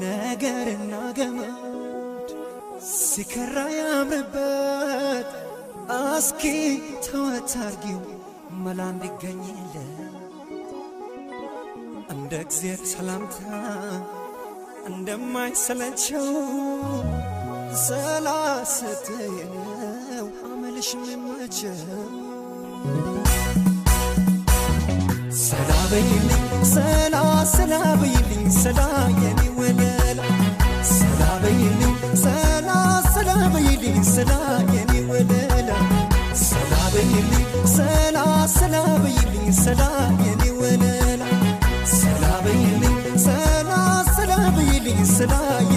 ነገርና ገመድ ሲከራ ያምርበት አስኪ ተወታርጊው መላ እንዲገኝለ እንደ እግዚአብሔር ሰላምታ እንደማይሰለቸው ሰላሰተየው አመልሽ መመቸው ሰላበይልኝ ሰላበይልኝ ሰላየኔ ወለላ ሰላበይልኝ ሰላበይልኝ ሰላየኔ ወለላ ሰላበይልኝ ሰላበይልኝ ሰላየኔ ወለላ ሰላበይልኝ ሰላበይልኝ ሰላየ